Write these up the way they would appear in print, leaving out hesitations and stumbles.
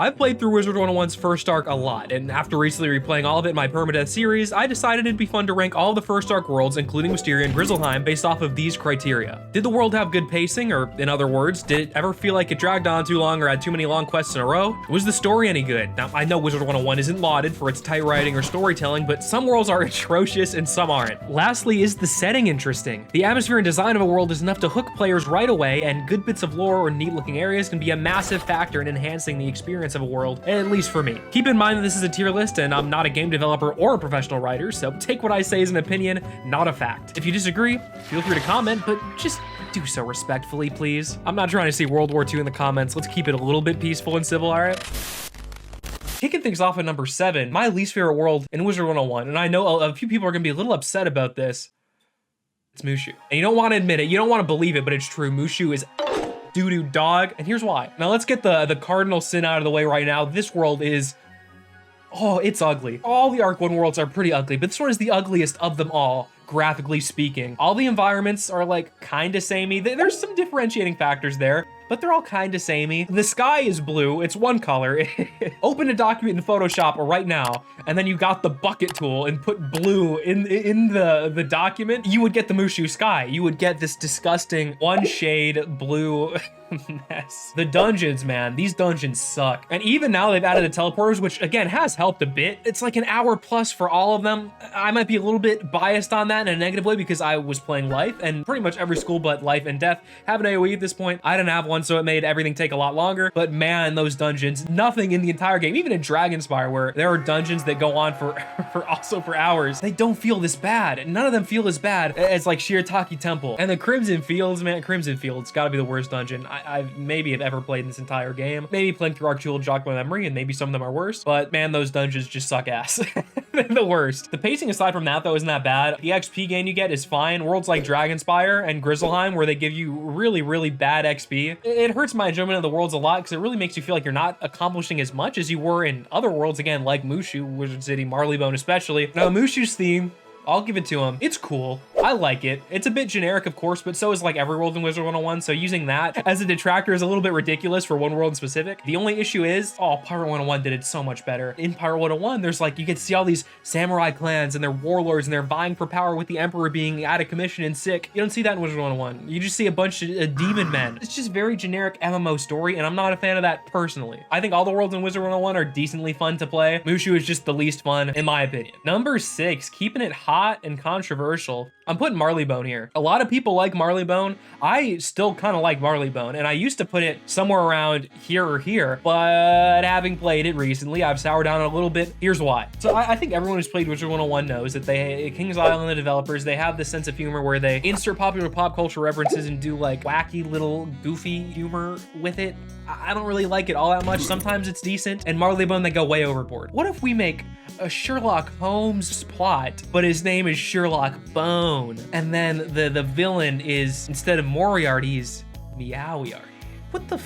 I've played through Wizard101's first arc a lot, and after recently replaying all of it in my permadeath series, I decided it'd be fun to rank all the first arc worlds, including Wisteria and Grizzleheim, based off of these criteria. Did the world have good pacing, or in other words, did it ever feel like it dragged on too long or had too many long quests in a row? Was the story any good? Now, I know Wizard101 isn't lauded for its tight writing or storytelling, but some worlds are atrocious and some aren't. Lastly, is the setting interesting? The atmosphere and design of a world is enough to hook players right away, and good bits of lore or neat looking areas can be a massive factor in enhancing the experience of a world, at least for me. Keep in mind that this is a tier list and I'm not a game developer or a professional writer, so take what I say as an opinion, not a fact. If you disagree, feel free to comment, but just do so respectfully, please. I'm not trying to see World War II in the comments. Let's keep it a little bit peaceful and civil, all right? Kicking things off at number 7, my least favorite world in Wizard101, and I know a few people are gonna be a little upset about this. It's Mushu. And you don't want to admit it, you don't want to believe it, but it's true. Mushu is doo-doo dog, and here's why. Now let's get the cardinal sin out of the way right now. This world is, oh, it's ugly. All the Arc 1 worlds are pretty ugly, but this one is the ugliest of them all, graphically speaking. All the environments are like kinda samey. There's some differentiating factors there, but they're all kinda samey. The sky is blue, it's one color. Open a document in Photoshop right now, and then you got the bucket tool and put blue in the document, you would get the Mushu sky. You would get this disgusting one shade blue mess. The dungeons, man, these dungeons suck. And even now they've added the teleporters, which again has helped a bit. It's like an hour plus for all of them. I might be a little bit biased on that in a negative way because I was playing Life, and pretty much every school but Life and Death have an AoE at this point. I didn't have one, so it made everything take a lot longer. But man, those dungeons, nothing in the entire game, even in Dragonspire, where there are dungeons that go on for for hours, they don't feel this bad. None of them feel as bad as like Shirataki Temple. And the Crimson Fields, man, Crimson Fields gotta be the worst dungeon I maybe have ever played in this entire game. Maybe playing through Arc Jewel jogged my memory, and maybe some of them are worse, but man, those dungeons just suck ass. They're the worst. The pacing aside from that though isn't that bad. The XP gain you get is fine. Worlds like Dragonspire and Grizzleheim, where they give you really bad XP, it hurts my enjoyment of the worlds a lot because it really makes you feel like you're not accomplishing as much as you were in other worlds, again, like Mushu, Wizard City, Marley Bone especially. Now, Mushu's theme, I'll give it to him. It's cool. I like it. It's a bit generic, of course, but so is like every world in Wizard101, so using that as a detractor is a little bit ridiculous for one world in specific. The only issue is, oh, Pirate 101 did it so much better. In Pirate 101, there's like, you get to see all these samurai clans and their warlords and they're vying for power with the Emperor being out of commission and sick. You don't see that in Wizard101. You just see a bunch of demon men. It's just very generic MMO story, and I'm not a fan of that personally. I think all the worlds in Wizard101 are decently fun to play. Mushu is just the least fun, in my opinion. Number 6, keeping it hot and controversial. I'm putting Marley Bone here. A lot of people like Marley Bone. I still kind of like Marley Bone, and I used to put it somewhere around here or here, but having played it recently, I've soured down a little bit. Here's why. So I think everyone who's played Wizard101 knows that King's Island, the developers, they have this sense of humor where they insert popular pop culture references and do like wacky little goofy humor with it. I don't really like it all that much. Sometimes it's decent, and Marley Bone, they go way overboard. What if we make a Sherlock Holmes plot, but his name is Sherlock Bone, and then the villain is, instead of Moriarty, he's Meowiarty? What the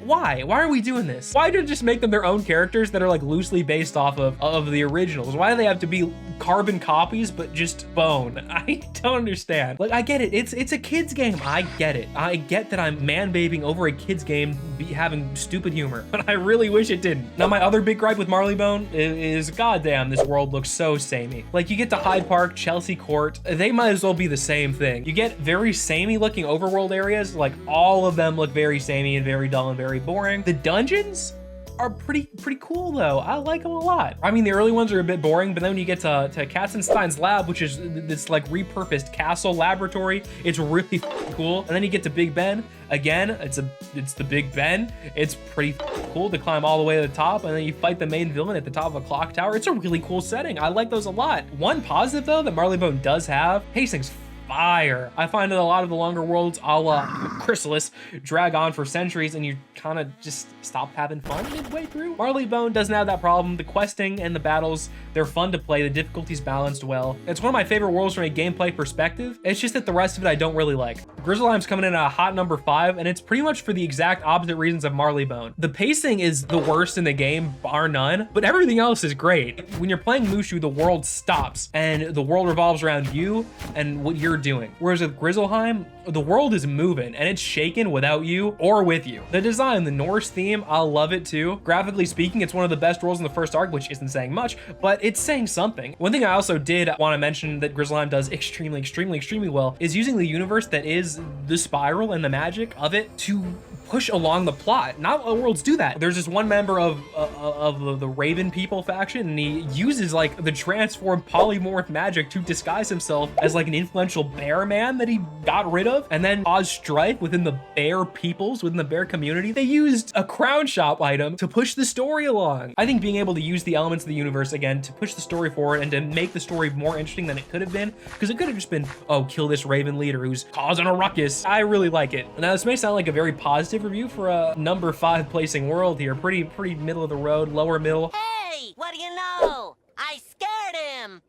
Why are we doing this? Why do just make them their own characters that are like loosely based off of the originals? Why do they have to be carbon copies but just Bone? I don't understand. Like, I get it, it's a kid's game. I get it. I get that I'm man-babing over a kid's game having stupid humor, but I really wish it didn't. Now, my other big gripe with Marley Bone is goddamn, this world looks so samey. Like, you get to Hyde Park, Chelsea Court, they might as well be the same thing. You get very samey looking overworld areas, like all of them look very samey and very dull and very boring. The dungeons are pretty cool though. I like them a lot. I mean, the early ones are a bit boring, but then when you get to Katzenstein's lab, which is this like repurposed castle laboratory, it's really cool. And then you get to Big Ben. Again, it's the Big Ben. It's pretty cool to climb all the way to the top, and then you fight the main villain at the top of a clock tower. It's a really cool setting. I like those a lot. One positive though that Marley Bone does have, pacing's fire. I find that a lot of the longer worlds, a la Chrysalis, drag on for centuries and you kind of just stop having fun midway through. Marley Bone doesn't have that problem. The questing and the battles, they're fun to play. The difficulty's balanced well. It's one of my favorite worlds from a gameplay perspective. It's just that the rest of it I don't really like. Grizzleheim's coming in at a hot number 5, and it's pretty much for the exact opposite reasons of Marley Bone. The pacing is the worst in the game, bar none, but everything else is great. When you're playing Mushu, the world stops and the world revolves around you and what you're doing. Whereas with Grizzleheim, the world is moving and it's shaken without you or with you. The design, the Norse theme, I love it too. Graphically speaking, it's one of the best worlds in the first arc, which isn't saying much, but it's saying something. One thing I also did want to mention that Grizzleheim does extremely well is using the universe that is the spiral and the magic of it to push along the plot. Not all worlds do that. There's this one member of the Raven people faction, and he uses like the transformed polymorph magic to disguise himself as like an influential bear man that he got rid of, and then cause strife within the bear peoples, within the bear community. They used a crown shop item to push the story along. I think being able to use the elements of the universe again to push the story forward and to make the story more interesting than it could have been, because it could have just been, oh, kill this Raven leader who's causing a ruckus. I really like it. Now this may sound like a very positive review for a number 5 placing world here. Pretty middle of the road, lower middle. Hey, what do you know? I scared him.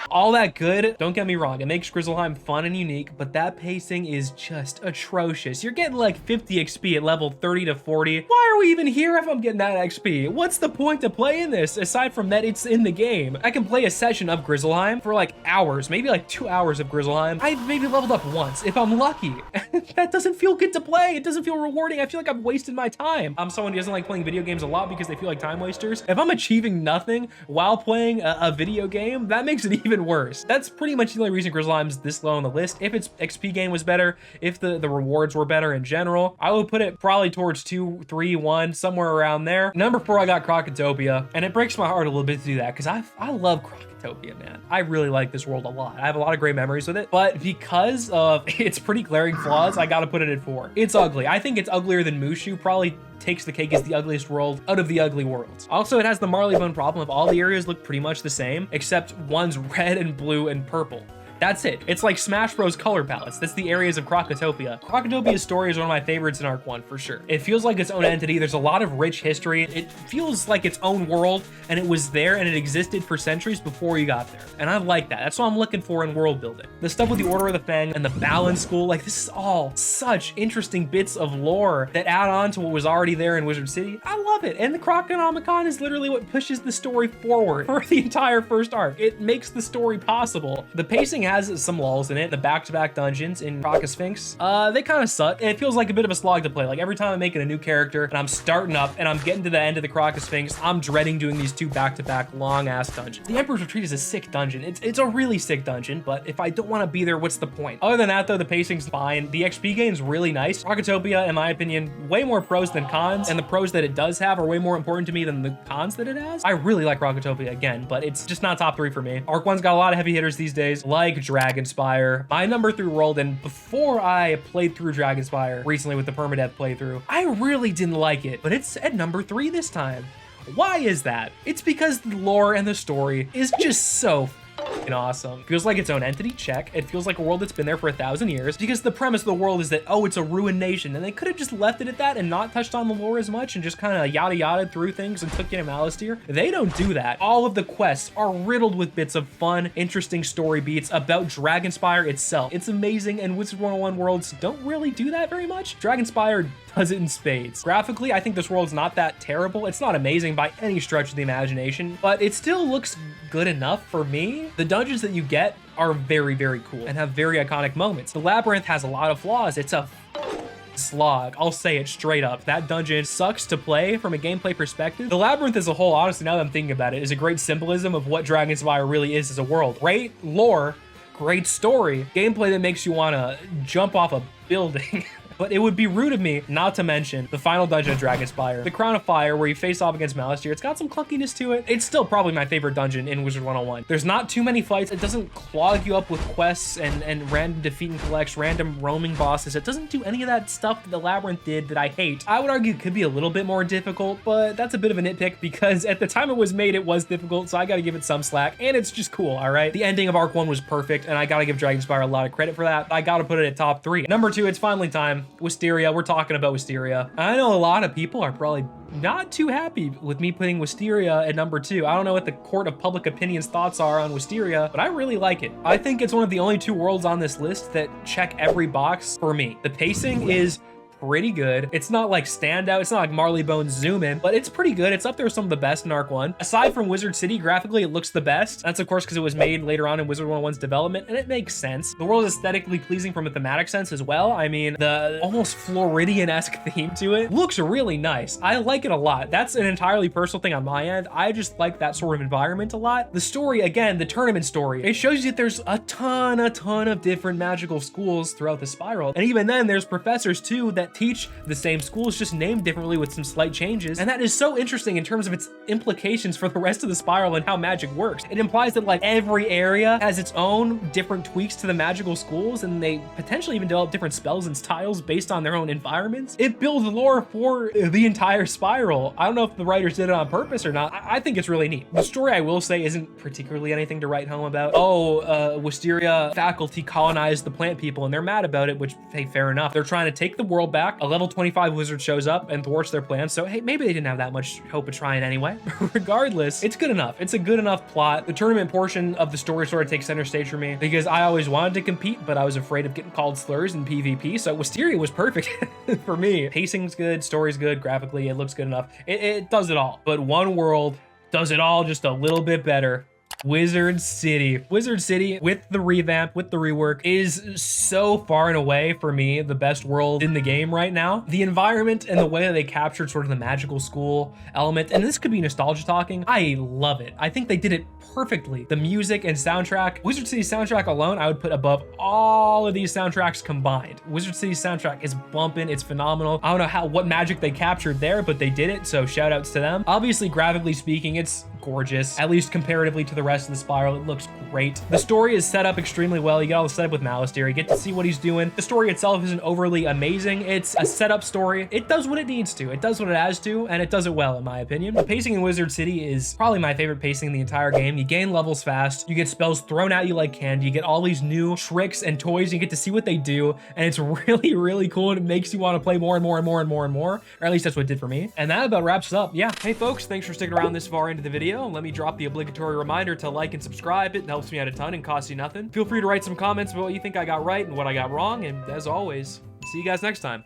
All that good, don't get me wrong, it makes Grizzleheim fun and unique, but that pacing is just atrocious. You're getting like 50 XP at level 30 to 40. Why are we even here if I'm getting that XP? What's the point to playing this, aside from that it's in the game? I can play a session of Grizzleheim for like hours, maybe like 2 hours of Grizzleheim. I've maybe leveled up once, if I'm lucky. That doesn't feel good to play. It doesn't feel rewarding. I feel like I've wasted my time. I'm someone who doesn't like playing video games a lot because they feel like time wasters. If I'm achieving nothing while playing a video game, that makes it even worse. That's pretty much the only reason Grizzleheim's this low on the list. If its XP gain was better, if the rewards were better in general, I would put it probably towards 2, 3, 1, somewhere around there. Number 4, I got Crocotopia, and it breaks my heart a little bit to do that because I love Crocotopia, man. I really like this world a lot. I have a lot of great memories with it, but because of its pretty glaring flaws, I gotta put it at 4. It's ugly. I think it's uglier than Mushu, probably takes the cake as the ugliest world out of the ugly worlds. Also, it has the Marley Bone problem of all the areas look pretty much the same, except one's red and blue and purple. That's it. It's like Smash Bros. Color palettes. That's the areas of Crocotopia. Crocotopia's story is one of my favorites in Arc 1 for sure. It feels like its own entity. There's a lot of rich history. It feels like its own world, and it was there and it existed for centuries before you got there. And I like that. That's what I'm looking for in world building. The stuff with the Order of the Fang and the Balance School, like this is all such interesting bits of lore that add on to what was already there in Wizard City. I love it. And the Croconomicon is literally what pushes the story forward for the entire first arc. It makes the story possible. The pacing has some lulls in it. The back-to-back dungeons in Crocosphinx, they kind of suck. It feels like a bit of a slog to play. Like every time I'm making a new character and I'm starting up and I'm getting to the end of the Crocosphinx, I'm dreading doing these 2 back-to-back long-ass dungeons. The Emperor's Retreat is a sick dungeon. It's a really sick dungeon, but if I don't want to be there, what's the point? Other than that though, the pacing's fine. The XP gain's really nice. Crocotopia, in my opinion, way more pros than cons, and the pros that it does have are way more important to me than the cons that it has. I really like Crocotopia again, but it's just not top 3 for me. Arc 1's got a lot of heavy hitters these days, like Dragonspire, my number 3 world, and before I played through Dragonspire recently with the permadeath playthrough, I really didn't like it, but it's at number 3 this time. Why is that? It's because the lore and the story is just so awesome. Feels like its own entity, check. It feels like a world that's been there for 1,000 years, because the premise of the world is that, oh, it's a ruined nation, and they could have just left it at that and not touched on the lore as much and just kind of yada through things and took you to Malastir. They don't do that. All of the quests are riddled with bits of fun, interesting story beats about Dragonspire itself. It's amazing, and Wizard101 worlds don't really do that very much. Dragonspire does it in spades. Graphically, I think this world's not that terrible. It's not amazing by any stretch of the imagination, but it still looks good enough for me. The dungeons that you get are very cool and have very iconic moments. The labyrinth has a lot of flaws. It's a slog. I'll say it straight up. That dungeon sucks to play from a gameplay perspective. The labyrinth as a whole, honestly, now that I'm thinking about it, is a great symbolism of what Dragonspire really is as a world. Great lore, great story, gameplay that makes you want to jump off a building. But it would be rude of me not to mention the final dungeon of Dragonspire, the Crown of Fire, where you face off against Malastir. It's got some clunkiness to it. It's still probably my favorite dungeon in Wizard101. There's not too many fights. It doesn't clog you up with quests and random defeat and collects, random roaming bosses. It doesn't do any of that stuff that the Labyrinth did that I hate. I would argue it could be a little bit more difficult, but that's a bit of a nitpick because at the time it was made, it was difficult, so I gotta give it some slack, and it's just cool, all right? The ending of Arc 1 was perfect, and I gotta give Dragonspire a lot of credit for that. I gotta put it at top 3. Number 2, it's finally time. Wisteria, we're talking about Wisteria. I know a lot of people are probably not too happy with me putting Wisteria at number 2. I don't know what the court of public opinion's thoughts are on Wisteria, but I really like it. I think it's one of the only 2 worlds on this list that check every box for me. The pacing is pretty good. It's not like standout. It's not like Marley Bone zoom in, but it's pretty good. It's up there with some of the best in Arc 1. Aside from Wizard City, graphically, it looks the best. That's of course because it was made later on in Wizard101's development, and it makes sense. The world is aesthetically pleasing from a thematic sense as well. I mean, the almost Floridian-esque theme to it looks really nice. I like it a lot. That's an entirely personal thing on my end. I just like that sort of environment a lot. The story, again, the tournament story, it shows you that there's a ton of different magical schools throughout the spiral. And even then, there's professors too that teach the same schools, just named differently with some slight changes. And that is so interesting in terms of its implications for the rest of the spiral and how magic works. It implies that like every area has its own different tweaks to the magical schools, and they potentially even develop different spells and styles based on their own environments. It builds lore for the entire spiral. I don't know if the writers did it on purpose or not. I think it's really neat. The story, I will say, isn't particularly anything to write home about. Oh, Wisteria faculty colonized the plant people and they're mad about it, which, hey, fair enough. They're trying to take the world back. A level 25 wizard shows up and thwarts their plans. So, hey, maybe they didn't have that much hope of trying anyway. Regardless, it's good enough. It's a good enough plot. The tournament portion of the story sort of takes center stage for me because I always wanted to compete, but I was afraid of getting called slurs in PvP. So Wisteria was perfect for me. Pacing's good, story's good, graphically, it looks good enough. It does it all. But one world does it all just a little bit better. Wizard City. Wizard City, with the revamp, with the rework, is so far and away for me the best world in the game right now. The environment and the way that they captured sort of the magical school element, and this could be nostalgia talking, I love it. I think they did it perfectly. The music and soundtrack, Wizard City's soundtrack alone, I would put above all of these soundtracks combined. Wizard City's soundtrack is bumping, it's phenomenal. I don't know what magic they captured there, but they did it, so shout outs to them. Obviously, graphically speaking, it's gorgeous, at least comparatively to the rest of the spiral. It looks great. The story is set up extremely well. You get all the setup with Wisteria. You get to see what he's doing. The story itself isn't overly amazing. It's a setup story. It does what it needs to. It does what it has to, and it does it well, in my opinion. The pacing in Wizard City is probably my favorite pacing in the entire game. You gain levels fast. You get spells thrown at you like candy. You get all these new tricks and toys. You get to see what they do, and it's really cool, and it makes you want to play more and more and more and more and more, or at least that's what it did for me. And that about wraps it up. Yeah. Hey, folks, thanks for sticking around this far into the video. Let me drop the obligatory reminder to like and subscribe. It helps me out a ton and costs you nothing. Feel free to write some comments about what you think I got right and what I got wrong, and as always, see you guys next time.